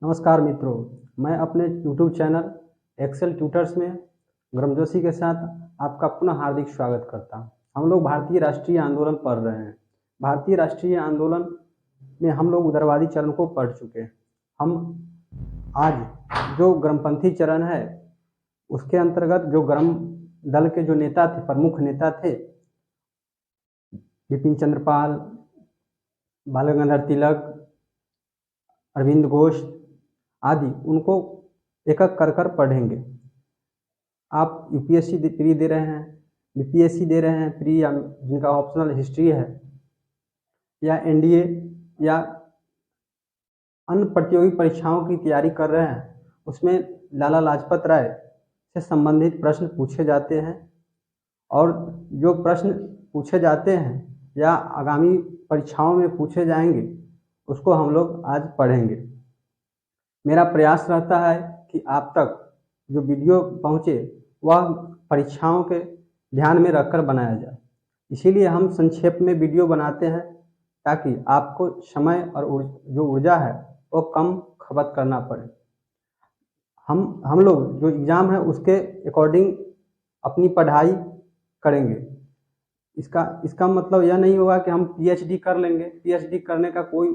नमस्कार मित्रों, मैं अपने YouTube चैनल एक्सेल ट्यूटर्स में गर्मजोशी के साथ आपका पुनः हार्दिक स्वागत करता हूं। हम लोग भारतीय राष्ट्रीय आंदोलन पढ़ रहे हैं। भारतीय राष्ट्रीय आंदोलन में हम लोग उदारवादी चरण को पढ़ चुके हैं। हम आज जो गर्मपंथी चरण है उसके अंतर्गत जो गर्म दल के जो नेता थे, प्रमुख नेता थे, बिपिन चंद्र पाल, बाल गंगाधर तिलक, अरविंद घोष आदि, उनको एक एक कर पढ़ेंगे। आप यूपीएससी प्री दे रहे हैं, बीपीएससी दे रहे हैं प्री, या जिनका ऑप्शनल हिस्ट्री है, या एनडीए या अन्य प्रतियोगी परीक्षाओं की तैयारी कर रहे हैं, उसमें लाला लाजपत राय से संबंधित प्रश्न पूछे जाते हैं। और जो प्रश्न पूछे जाते हैं या आगामी परीक्षाओं में पूछे जाएंगे उसको हम लोग आज पढ़ेंगे। मेरा प्रयास रहता है कि आप तक जो वीडियो पहुँचे वह परीक्षाओं के ध्यान में रखकर बनाया जाए। इसीलिए हम संक्षेप में वीडियो बनाते हैं ताकि आपको समय और जो ऊर्जा है वो कम खपत करना पड़े। हम लोग जो एग्ज़ाम है उसके अकॉर्डिंग अपनी पढ़ाई करेंगे। इसका मतलब यह नहीं होगा कि हम पीएचडी कर लेंगे। पीएचडी करने का कोई,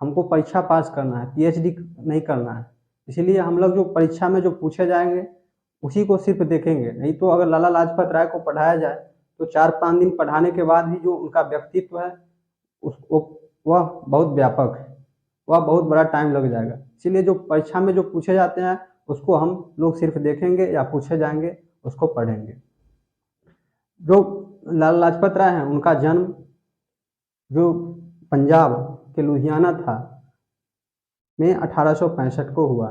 हमको परीक्षा पास करना है, पीएचडी नहीं करना है। इसीलिए हम लोग जो परीक्षा में जो पूछे जाएंगे उसी को सिर्फ देखेंगे। नहीं तो अगर लाला लाजपत राय को पढ़ाया जाए तो 4-5 दिन पढ़ाने के बाद भी जो उनका व्यक्तित्व है वह बहुत व्यापक है, वह बहुत बड़ा टाइम लग जाएगा। इसीलिए जो परीक्षा में जो पूछे जाते हैं उसको हम लोग सिर्फ देखेंगे या पूछे जाएंगे उसको पढ़ेंगे। जो लाला लाजपत राय हैं उनका जन्म जो पंजाब के लुधियाना था में 1865 को हुआ।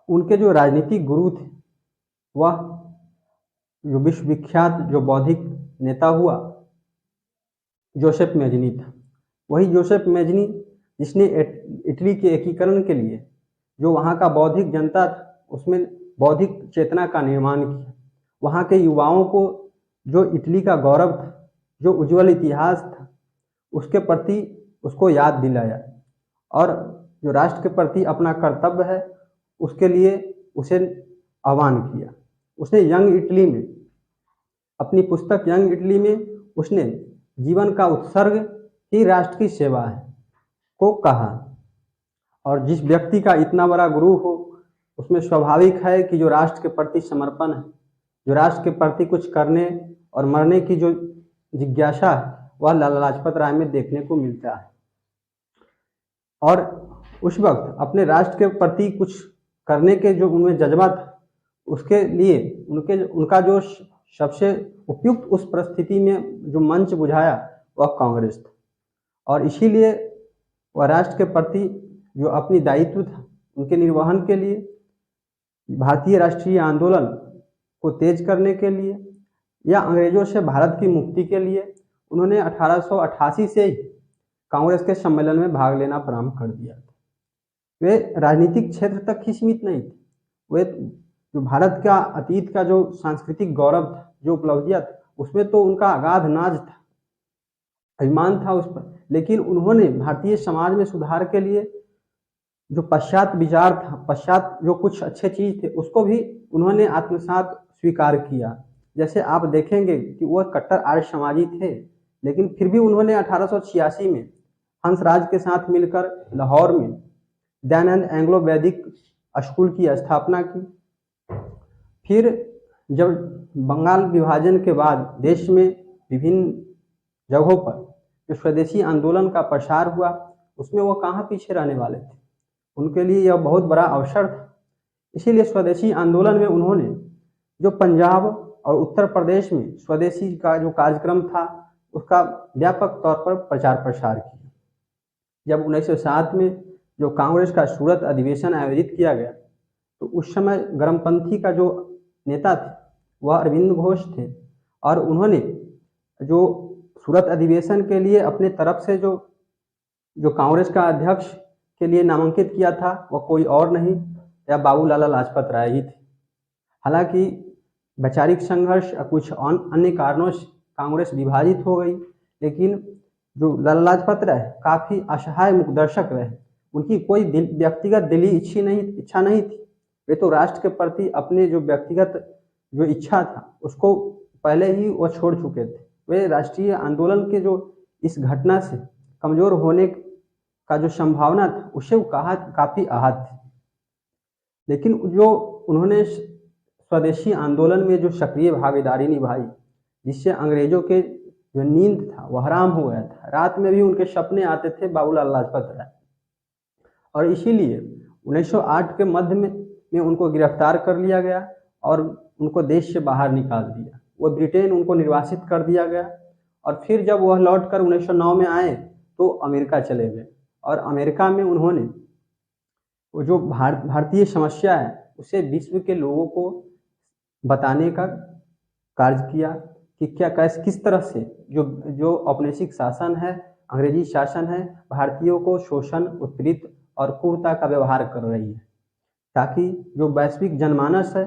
उनके जो राजनीतिक गुरु थे वह जो विश्वविख्यात जो बौद्धिक नेता हुआ जोसेफ मेजनी था। वही जोसेफ मेजनी जिसने इटली के एकीकरण के लिए जो वहाँ का बौद्धिक जनता था उसमें बौद्धिक चेतना का निर्माण किया। वहाँ के युवाओं को जो इटली का गौरव था, जो उज्जवल इतिहास था, उसके प्रति उसको याद दिलाया और जो राष्ट्र के प्रति अपना कर्तव्य है उसके लिए उसे आह्वान किया। उसने यंग इटली में, अपनी पुस्तक यंग इटली में उसने जीवन का उत्सर्ग ही राष्ट्र की सेवा है को कहा। और जिस व्यक्ति का इतना बड़ा गुरु हो उसमें स्वाभाविक है कि जो राष्ट्र के प्रति समर्पण है, जो राष्ट्र के प्रति कुछ करने और मरने की जो जिज्ञासा है वह लाला लाजपत राय में देखने को मिलता है। और उस वक्त अपने राष्ट्र के प्रति कुछ करने के जो उनमें जज्बा था उसके लिए उनका जो सबसे उपयुक्त उस परिस्थिति में जो मंच बुझाया वह कांग्रेस था। और इसीलिए वह राष्ट्र के प्रति जो अपनी दायित्व था उनके निर्वहन के लिए, भारतीय राष्ट्रीय आंदोलन को तेज करने के लिए या अंग्रेजों से भारत की मुक्ति के लिए उन्होंने 1888 से ही कांग्रेस के सम्मेलन में भाग लेना प्रारंभ कर दिया था। वे राजनीतिक क्षेत्र तक ही सीमित नहीं थे, वे जो भारत का अतीत का जो सांस्कृतिक गौरव था, जो उपलब्धियां था, उसमें तो उनका अगाध नाज था, अभिमान था उस पर। लेकिन उन्होंने भारतीय समाज में सुधार के लिए जो पश्चात विचार था, पश्चात जो कुछ अच्छे चीज थे उसको भी उन्होंने आत्मसात स्वीकार किया। जैसे आप देखेंगे कि वह कट्टर आर्य समाजी थे, लेकिन फिर भी उन्होंने 1886 में हंसराज के साथ मिलकर लाहौर में दयानंद एंग्लो वैदिक स्कूल की स्थापना की। फिर जब बंगाल विभाजन के बाद देश में विभिन्न जगहों पर जो स्वदेशी आंदोलन का प्रसार हुआ उसमें वो कहाँ पीछे रहने वाले थे, उनके लिए यह बहुत बड़ा अवसर था। इसीलिए स्वदेशी आंदोलन में उन्होंने जो पंजाब और उत्तर प्रदेश में स्वदेशी का जो कार्यक्रम था उसका व्यापक तौर पर प्रचार प्रसार किया। जब 1907 में जो कांग्रेस का सूरत अधिवेशन आयोजित किया गया तो उस समय गर्मपंथी का जो नेता थे वह अरविंद घोष थे। और उन्होंने जो सूरत अधिवेशन के लिए अपने तरफ से जो कांग्रेस का अध्यक्ष के लिए नामांकित किया था वह कोई और नहीं या बाबू लाला लाजपत राय ही थे। हालांकि वैचारिक संघर्ष और कुछ अन्य कारणों से कांग्रेस विभाजित हो गई, लेकिन जो लाला लाजपत राय काफ़ी असहाय मुखदर्शक रहे। उनकी कोई व्यक्तिगत दिली इच्छा नहीं थी। वे तो राष्ट्र के प्रति अपने जो व्यक्तिगत जो इच्छा था उसको पहले ही वो छोड़ चुके थे। वे राष्ट्रीय आंदोलन के जो इस घटना से कमजोर होने का जो संभावना था उससे वो काफी आहत थे। लेकिन जो उन्होंने स्वदेशी आंदोलन में जो सक्रिय भागीदारी निभाई, जिससे अंग्रेजों के जो नींद था वह हराम हो गया था। रात में भी उनके सपने आते थे बाबूलाल लाजपत राय, और इसीलिए 1908 के मध्य में उनको गिरफ्तार कर लिया गया और उनको देश से बाहर निकाल दिया। वो ब्रिटेन उनको निर्वासित कर दिया गया, और फिर जब वह लौटकर 1909 में आए तो अमेरिका चले गए, और अमेरिका में उन्होंने वो जो भारतीय समस्या है उसे विश्व के लोगों को बताने का कार्य किया कि किस तरह से जो औपनिवेशिक शासन है, अंग्रेजी शासन है, भारतीयों को शोषण, उत्पीड़ित और क्रूरता का व्यवहार कर रही है, ताकि जो वैश्विक जनमानस है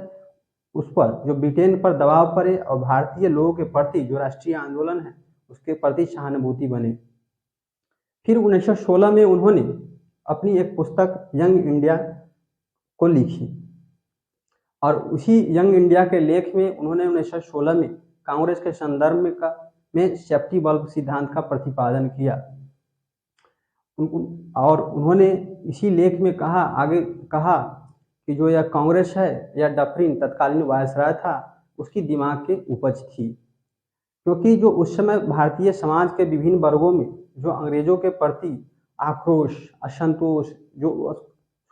उस पर जो ब्रिटेन पर दबाव पड़े और भारतीय लोगों के प्रति जो राष्ट्रीय आंदोलन है उसके प्रति सहानुभूति बने। फिर 1916 में उन्होंने अपनी एक पुस्तक यंग इंडिया को लिखी, और उसी यंग इंडिया के लेख में उन्होंने 1916 में कांग्रेस के संदर्भ में सेफ्टी बल्ब सिद्धांत का प्रतिपादन किया, और उन्होंने इसी लेख में आगे कहा कि जो यह कांग्रेस है या डफरिन तत्कालीन वायसराय था उसकी दिमाग की उपज थी, क्योंकि जो उस समय भारतीय समाज के विभिन्न वर्गों में जो अंग्रेजों के प्रति आक्रोश, असंतोष, जो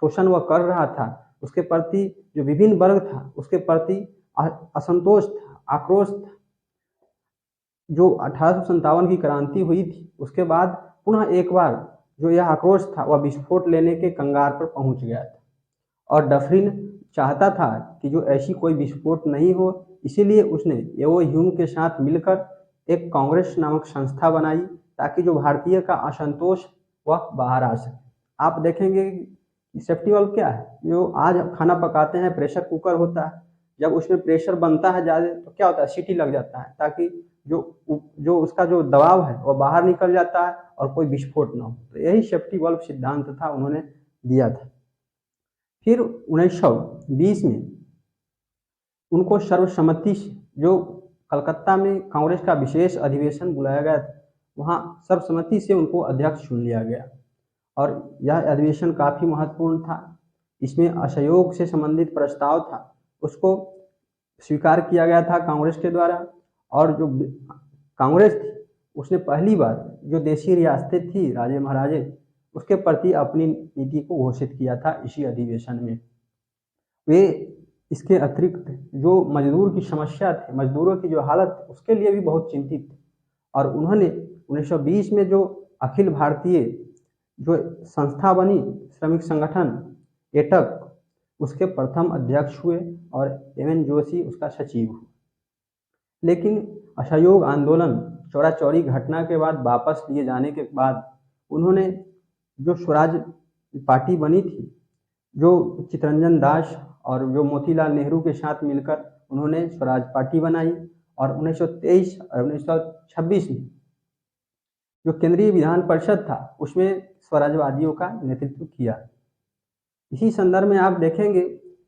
शोषण वह कर रहा था उसके प्रति जो विभिन्न वर्ग था उसके प्रति असंतोष था, आक्रोश था। जो 1857 की क्रांति हुई थी उसके बाद पुनः एक बार जो यह आक्रोश था वह विस्फोट लेने के कंगार पर पहुंच गया था, और डफरिन चाहता था कि जो ऐसी कोई विस्फोट नहीं हो, इसीलिए उसने एओ ह्यूम के साथ मिलकर एक कांग्रेस नामक संस्था बनाई ताकि जो भारतीय का असंतोष वह बाहर आ सके। आप देखेंगे कि सेफ्टी बल्ब क्या है, जो आज खाना पकाते हैं प्रेशर कुकर होता है, जब उसमें प्रेशर बनता है ज़्यादा तो क्या होता है, सीटी लग जाता है ताकि जो उसका जो दबाव है वह बाहर निकल जाता है और कोई विस्फोट ना हो। तो यही सेफ्टी बल्ब सिद्धांत था, उन्होंने दिया था। फिर 1920 में उनको सर्वसम्मति से जो कलकत्ता में कांग्रेस का विशेष अधिवेशन बुलाया गया था, वहाँ सर्वसम्मति से उनको अध्यक्ष चुन लिया गया, और यह अधिवेशन काफ़ी महत्वपूर्ण था। इसमें असहयोग से संबंधित प्रस्ताव था उसको स्वीकार किया गया था कांग्रेस के द्वारा, और जो कांग्रेस थी उसने पहली बार जो देशी रियासतें थी, राजे महाराजे, उसके प्रति अपनी नीति को घोषित किया था इसी अधिवेशन में। वे इसके अतिरिक्त जो मजदूर की समस्या थी, मजदूरों की जो हालत, उसके लिए भी बहुत चिंतित थे, और उन्होंने 1920 में जो अखिल भारतीय जो संस्था बनी, श्रमिक संगठन एटक, उसके प्रथम अध्यक्ष हुए और एम.एन. जोशी उसका सचिव हुए। लेकिन असहयोग आंदोलन चौरा चौरी घटना के बाद वापस लिए जाने के बाद उन्होंने जो स्वराज पार्टी बनी थी, जो चित्तरंजन दास और जो मोतीलाल नेहरू के साथ मिलकर उन्होंने स्वराज पार्टी बनाई, और 1923 और 1926 में जो केंद्रीय विधान परिषद था उसमें स्वराजवादियों का नेतृत्व किया। इसी संदर्भ में आप देखेंगे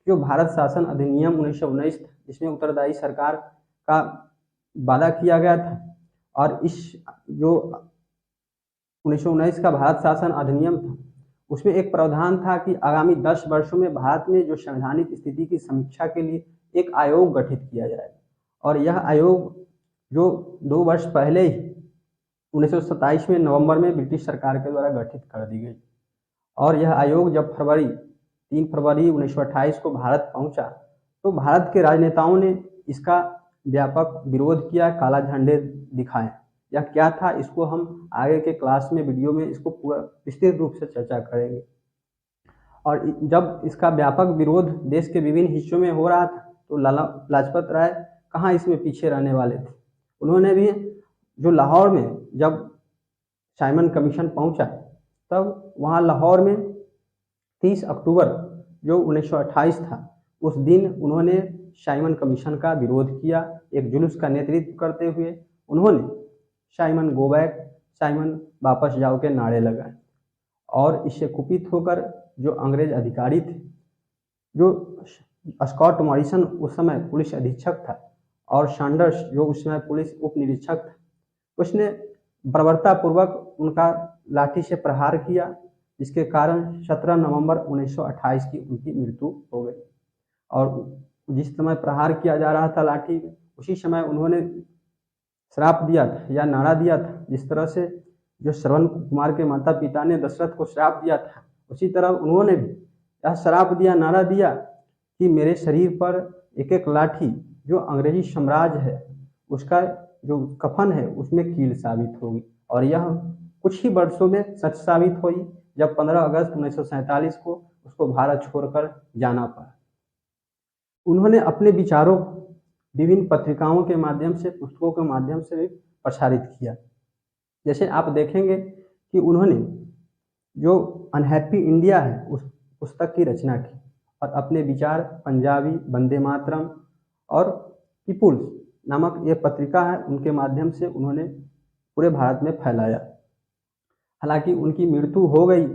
जो भारत शासन अधिनियम 1919 था, जिसमें उत्तरदायी सरकार का वादा किया गया था, और इस जो 1919 का भारत शासन अधिनियम था उसमें एक प्रावधान था कि आगामी 10 वर्षों में भारत में जो संवैधानिक स्थिति की समीक्षा के लिए एक आयोग गठित किया जाएगा, और यह आयोग जो 2 वर्ष पहले ही 1927 में नवंबर में ब्रिटिश सरकार के द्वारा गठित कर दी गई, और यह आयोग जब 3 फरवरी 1928 को भारत पहुंचा तो भारत के राजनेताओं ने इसका व्यापक विरोध किया, काला झंडे दिखाए। यह क्या था, इसको हम आगे के क्लास में वीडियो में इसको पूरा विस्तृत रूप से चर्चा करेंगे। और जब इसका व्यापक विरोध देश के विभिन्न हिस्सों में हो रहा था तो लाला लाजपत राय कहाँ इसमें पीछे रहने वाले थे। उन्होंने भी जो लाहौर में जब साइमन कमीशन पहुंचा तब वहाँ लाहौर में 30 अक्टूबर जो 1928 था उस दिन उन्होंने साइमन कमीशन का विरोध किया। एक जुलूस का नेतृत्व करते हुए उन्होंने साइमन गो बैक, साइमन वापस जाओ के नारे लगाए, और इससे कुपित होकर जो अंग्रेज अधिकारी थे, जो स्कॉट मॉरिसन उस समय पुलिस अधीक्षक था और सैंडर्स जो उस समय पुलिस उप निरीक्षक था, उसने बर्बरतापूर्वक उनका लाठी से प्रहार किया, जिसके कारण 17 नवंबर 1928 की उनकी मृत्यु हो गई। और जिस समय प्रहार किया जा रहा था लाठी में, उसी समय उन्होंने श्राप दिया था या नारा दिया था, जिस तरह से जो श्रवण कुमार के माता पिता ने दशरथ को श्राप दिया था, उसी तरह उन्होंने भी यह श्राप दिया, नारा दिया कि मेरे शरीर पर एक एक लाठी जो अंग्रेजी साम्राज्य है उसका जो कफन है उसमें कील साबित होगी। और यह कुछ ही वर्षों में सच साबित हुई, जब 15 अगस्त 1947 को उसको भारत छोड़कर जाना पड़ा। उन्होंने अपने विचारों विभिन्न पत्रिकाओं के माध्यम से, पुस्तकों के माध्यम से भी प्रसारित किया। जैसे आप देखेंगे कि उन्होंने जो अनहैप्पी इंडिया है उस पुस्तक की रचना की और अपने विचार पंजाबी, वंदे मातरम और पीपुल्स नामक ये पत्रिका है, उनके माध्यम से उन्होंने पूरे भारत में फैलाया। हालांकि उनकी मृत्यु हो गई,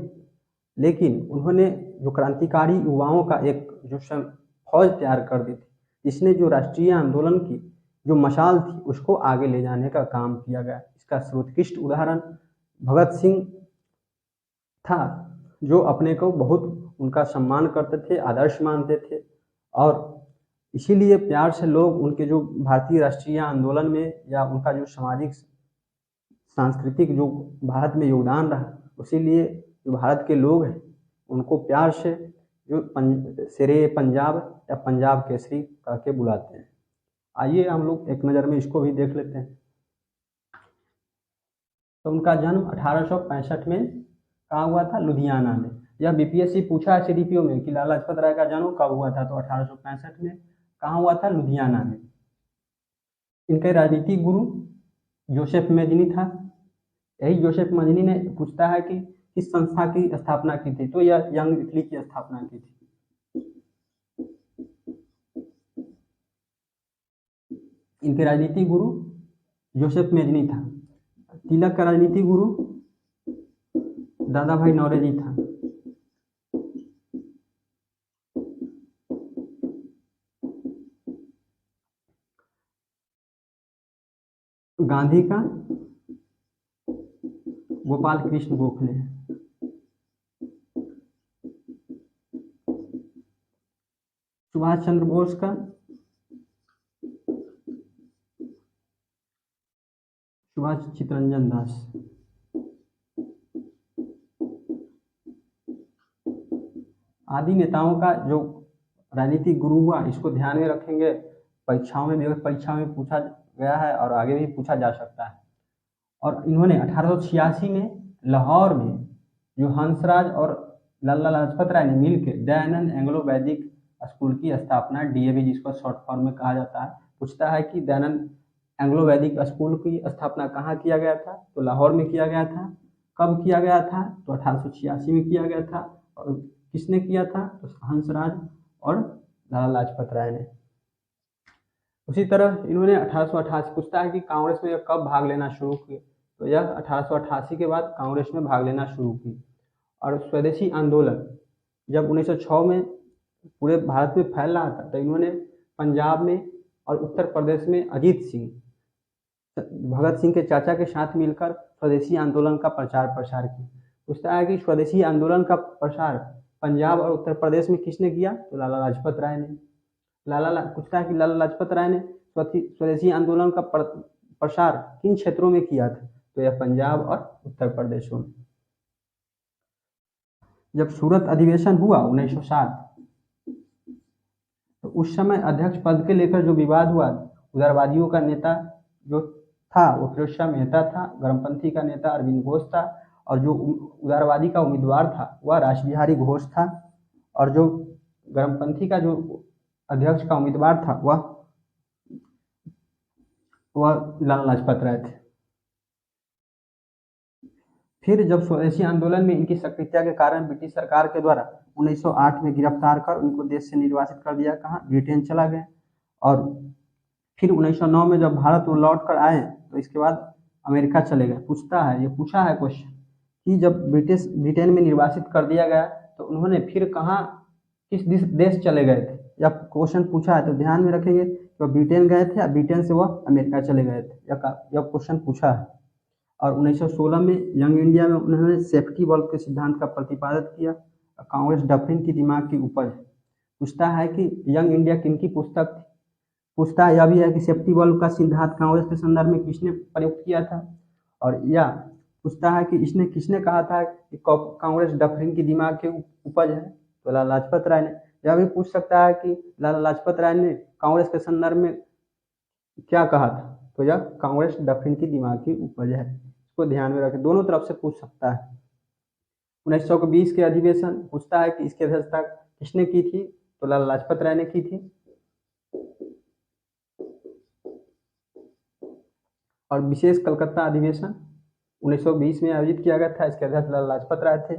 लेकिन उन्होंने जो क्रांतिकारी युवाओं का एक जो फौज तैयार कर दी थी, जिसने जो राष्ट्रीय आंदोलन की जो मशाल थी उसको आगे ले जाने का काम किया गया। इसका सर्वोत्कृष्ट उदाहरण भगत सिंह था, जो अपने को बहुत उनका सम्मान करते थे, आदर्श मानते थे, और इसीलिए प्यार से लोग उनके जो भारतीय राष्ट्रीय आंदोलन में या उनका जो सामाजिक सांस्कृतिक जो भारत में योगदान रहा, उसीलिए जो भारत के लोग हैं उनको प्यार से जो शेरे पंजाब या पंजाब केसरी कह के बुलाते हैं। आइए हम लोग एक नज़र में इसको भी देख लेते हैं। तो उनका जन्म 1865 में कहाँ हुआ था? लुधियाना में। यह बीपीएससी पूछा है सीडीपीओ में कि लाला लाजपत राय का जन्म कब हुआ था, तो 1865 में। कहाँ हुआ था? लुधियाना में। इनके राजनीतिक गुरु जोसेफ मेजनी था। यही जोसेफ मेजनी ने पूछता है कि किस संस्था की स्थापना की थी, तो यह यंग इटली की स्थापना की थी। इनके राजनीतिक गुरु जोसेफ मेजनी था। तिलक का राजनीतिक गुरु दादा भाई नौरोजी था। गांधी का गोपाल कृष्ण गोखले। सुभाष चंद्र बोस का सुभाष चितरंजन दास। आदि नेताओं का जो राजनीतिक गुरु हुआ, इसको ध्यान में रखेंगे। परीक्षाओं में भी, परीक्षा में पूछा गया है और आगे भी पूछा जा सकता है। और इन्होंने 1886 में लाहौर में जो हंसराज और लाला लाजपत राय ने मिलकर दयानंद एंग्लो वैदिक स्कूल की स्थापना, डीएवी जिसको शॉर्ट फॉर्म में कहा जाता है, पूछता है कि दयानंद एंग्लो वैदिक स्कूल की स्थापना कहाँ किया गया था, तो लाहौर में किया गया था। कब किया गया था, तो 1886 में किया गया था। और किसने किया था, तो हंसराज और लाला लाजपत राय ने। उसी तरह इन्होंने 1888 पूछता है कि कांग्रेस में कब भाग लेना शुरू किए, तो यह 1888 के बाद कांग्रेस में भाग लेना शुरू की। और स्वदेशी आंदोलन जब 1906 में पूरे भारत में फैल रहा था, तो इन्होंने पंजाब में और उत्तर प्रदेश में अजीत सिंह, भगत सिंह के चाचा के साथ मिलकर स्वदेशी आंदोलन का प्रचार प्रसार किया। पूछता है कि स्वदेशी आंदोलन का प्रसार पंजाब और उत्तर प्रदेश में किसने किया, तो लाला लाजपत राय ने। पूछता है कि लाला लाजपत राय ने स्वदेशी आंदोलन का प्रसार किन क्षेत्रों में किया था, तो यह पंजाब और उत्तर प्रदेशों में। जब सूरत अधिवेशन हुआ 1907, तो उस समय अध्यक्ष पद के लेकर जो विवाद हुआ, उदारवादियों का नेता जो था वो फिरोज शाह मेहता था, गर्मपंथी का नेता अरविंद घोष था, और जो उदारवादी का उम्मीदवार था वह रासबिहारी घोष था, और जो गर्मपंथी का जो अध्यक्ष का उम्मीदवार था वह लाला लाजपत राय थे। फिर जब स्वदेशी आंदोलन में इनकी सक्रियता के कारण ब्रिटिश सरकार के द्वारा 1908 में गिरफ्तार कर उनको देश से निर्वासित कर दिया, कहाँ, ब्रिटेन चला गए। और फिर 1909 में जब भारत वो लौट कर आए, तो इसके बाद अमेरिका चले गए। पूछा है क्वेश्चन कि जब ब्रिटेन में निर्वासित कर दिया गया तो उन्होंने फिर कहाँ किस देश चले गए थे। जब क्वेश्चन पूछा है तो ध्यान में रखेंगे कि वह ब्रिटेन गए थे या ब्रिटेन से वह अमेरिका चले गए थे, यह क्वेश्चन पूछा है। और 1916 में यंग इंडिया में उन्होंने सेफ्टी वॉल्व के सिद्धांत का प्रतिपादन किया। कांग्रेस डफरिन की दिमाग की उपज। पूछता है कि यंग इंडिया किनकी पुस्तक थी। पूछता है यह भी है कि सेफ्टी वॉल्व का सिद्धांत कांग्रेस के संदर्भ में किसने प्रयुक्त किया था। और यह पूछता है कि इसने किसने कहा था कि कांग्रेस डफरिन की दिमाग की उपज है, तो लाला लाजपत राय ने। यह भी पूछ सकता है कि लाला लाजपत राय ने कांग्रेस के संदर्भ में क्या कहा था, तो यह कांग्रेस डफरिन की दिमाग की उपज है। इसको ध्यान में रखें, दोनों तरफ से पूछ सकता है। 1920 के अधिवेशन पूछता है कि इसकी अध्यक्षता किसने की थी, तो लाला लाजपत राय ने की थी। और विशेष कलकत्ता अधिवेशन 1920 में आयोजित किया गया था, इसके अध्यक्ष लाला लाजपत राय थे।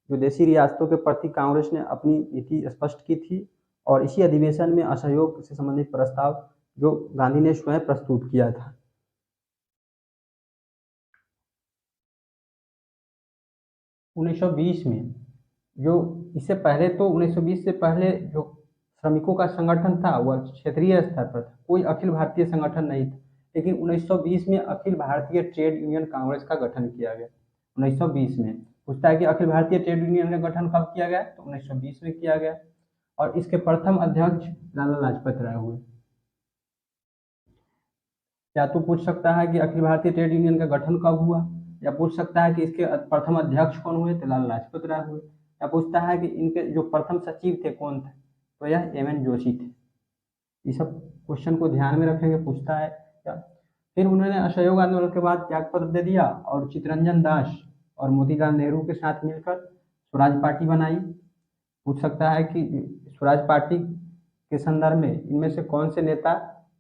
विदेशी रियासतों के प्रति कांग्रेस ने अपनी नीति स्पष्ट की थी और इसी अधिवेशन में असहयोग से संबंधित प्रस्ताव जो गांधी ने स्वयं प्रस्तुत किया था। 1920 में जो इससे पहले तो 1920 से पहले जो श्रमिकों का संगठन था वह क्षेत्रीय स्तर पर था, कोई अखिल भारतीय संगठन नहीं था। लेकिन 1920 में अखिल भारतीय ट्रेड यूनियन कांग्रेस का गठन किया गया। 1920 में पूछता है कि अखिल भारतीय ट्रेड यूनियन का गठन कब किया गया, तो 1920 में किया गया और इसके प्रथम अध्यक्ष लाला लाजपत राय हुए। या तो पूछ सकता है कि अखिल भारतीय ट्रेड यूनियन का गठन कब हुआ, या पूछ सकता है कि इसके प्रथम अध्यक्ष कौन हुए, तो लाला लाजपत राय हुए। या पूछता है कि इनके जो प्रथम सचिव थे कौन थे, तो यह एम.एन. जोशी थे। ये सब क्वेश्चन को ध्यान में रखेंगे, पूछता है क्या। फिर उन्होंने असहयोग आंदोलन के बाद त्यागपत्र दे दिया और चित्तरंजन दास और मोतीलाल नेहरू के साथ मिलकर स्वराज पार्टी बनाई। पूछ सकता है कि स्वराज पार्टी के संदर्भ में इनमें से कौन से नेता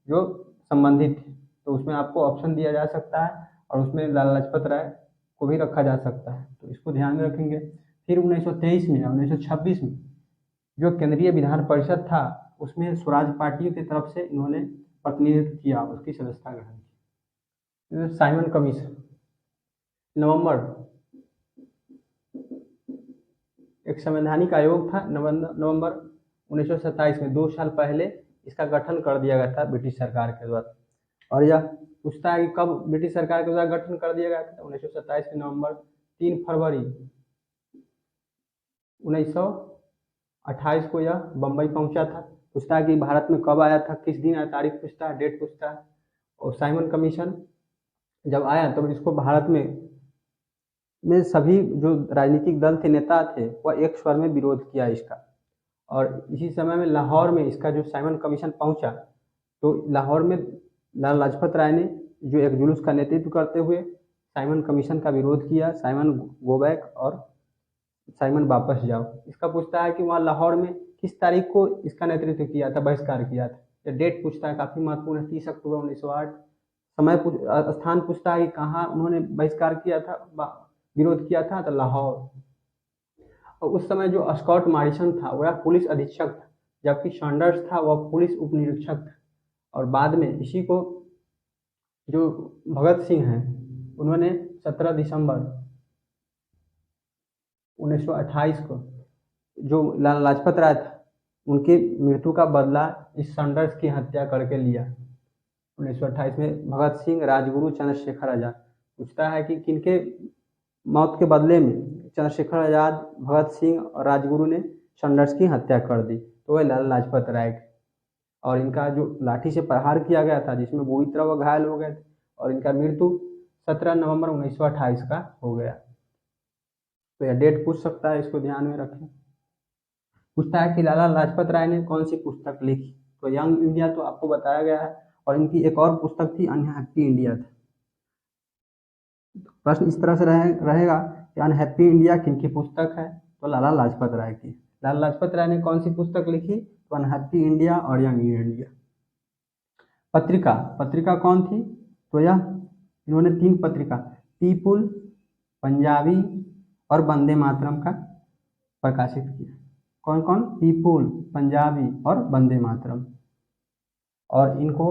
जो संबंधित थे, तो उसमें आपको ऑप्शन दिया जा सकता है और उसमें लाला लाजपत राय को भी रखा जा सकता है, तो इसको ध्यान में रखेंगे। फिर 1923 में और 1926 में जो केंद्रीय विधान परिषद था उसमें स्वराज पार्टी की तरफ से इन्होंने प्रतिनिधित्व किया, उसकी सदस्यता ग्रहण की। साइमन कमीशन नवंबर, एक संवैधानिक आयोग था, नवंबर 1927 में 2 साल पहले इसका गठन कर दिया गया था ब्रिटिश सरकार के द्वारा। और यह पूछता है कि कब ब्रिटिश सरकार के द्वारा गठन कर दिया गया था, 1927 के नवंबर 3 फरवरी 1928 को यह बम्बई पहुंचा था। पूछता है कि भारत में कब आया था, किस दिन आया, तारीख पूछता है, डेट पूछता है। और साइमन कमीशन जब आया तब इसको भारत में सभी जो राजनीतिक दल थे, नेता थे, वह एक स्वर में विरोध किया इसका। और इसी समय में लाहौर में इसका जो साइमन कमीशन पहुंचा, तो लाहौर में लाला लाजपत राय ने जो एक जुलूस का नेतृत्व करते हुए साइमन कमीशन का विरोध किया। साइमन गो बैक और साइमन वापस जाओ। इसका पूछता है कि वहाँ लाहौर में किस तारीख को इसका नेतृत्व किया था, बहिष्कार किया था। ये डेट पूछता है, काफ़ी महत्वपूर्ण है, 30 अक्टूबर 1908। समय स्थान पूछता है कि कहाँ उन्होंने बहिष्कार किया था, विरोध किया था, तो लाहौर। और उस समय जो स्कॉट मॉरिसन था वह पुलिस अधीक्षक था, जबकि सैंडर्स था वह पुलिस उप निरीक्षक था। और बाद में इसी को जो भगत सिंह हैं उन्होंने 17 दिसंबर 1928 को जो लाला लाजपत राय था उनकी मृत्यु का बदला इस सैंडर्स की हत्या करके लिया। 1928 में भगत सिंह, राजगुरु, चंद्रशेखर आजाद। पूछता है कि किनके मौत के बदले में चंद्रशेखर आजाद, भगत सिंह और राजगुरु ने सैंडर्स की हत्या कर दी, तो वह लाला लाजपत राय। और इनका जो लाठी से प्रहार किया गया था जिसमें बुरी तरह वह घायल हो गए थे, और इनका मृत्यु 17 नवंबर 1928 का हो गया। तो यह डेट पूछ सकता है, इसको ध्यान में रखें। पूछता है कि लाला लाजपत राय ने कौन सी पुस्तक लिखी, तो यंग इंडिया तो आपको बताया गया है, और इनकी एक और पुस्तक थी अनहैप्पी इंडिया था। प्रश्न इस तरह से रहेगा कि अनहैप्पी इंडिया किनकी पुस्तक है, तो लाला लाजपत राय की। लाला लाजपत राय ने कौन सी पुस्तक लिखी, तो अनहैप्पी इंडिया और यंग इंडिया। पत्रिका कौन थी, तो यह इन्होंने 3 पत्रिका, पीपुल, पंजाबी और वंदे मातरम का प्रकाशित किया। कौन कौन, पीपुल, पंजाबी और वंदे मातरम। और इनको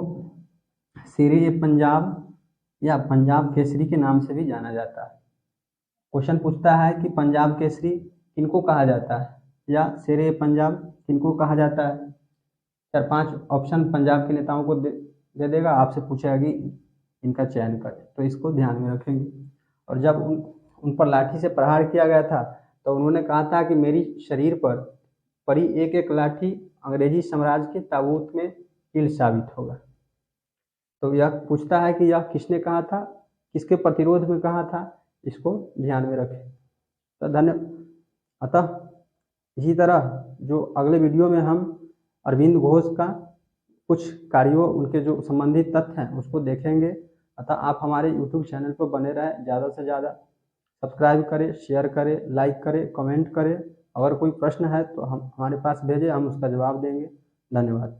शेरे पंजाब या पंजाब केसरी के नाम से भी जाना जाता है। क्वेश्चन पूछता है कि पंजाब केसरी किनको कहा जाता है या शेरे पंजाब किनको कहा जाता है। 4-5 ऑप्शन पंजाब के नेताओं को दे देगा, आपसे पूछेगा कि इनका चयन करें, तो इसको ध्यान में रखेंगे। और जब उन पर लाठी से प्रहार किया गया था तो उन्होंने कहा था कि मेरी शरीर पर पड़ी एक एक लाठी अंग्रेजी साम्राज्य के ताबूत में कील साबित होगा। तो यह पूछता है कि यह किसने कहा था, किसके प्रतिरोध में कहा था, इसको ध्यान में रखें। तो अतः इसी तरह जो अगले वीडियो में हम अरविंद घोष का कुछ कार्यों, उनके जो संबंधित तथ्य हैं उसको देखेंगे। अतः आप हमारे YouTube चैनल पर बने रहें, ज़्यादा से ज़्यादा सब्सक्राइब करें, शेयर करें, लाइक करें, कमेंट करें। अगर कोई प्रश्न है तो हम हमारे पास भेजें, हम उसका जवाब देंगे। धन्यवाद।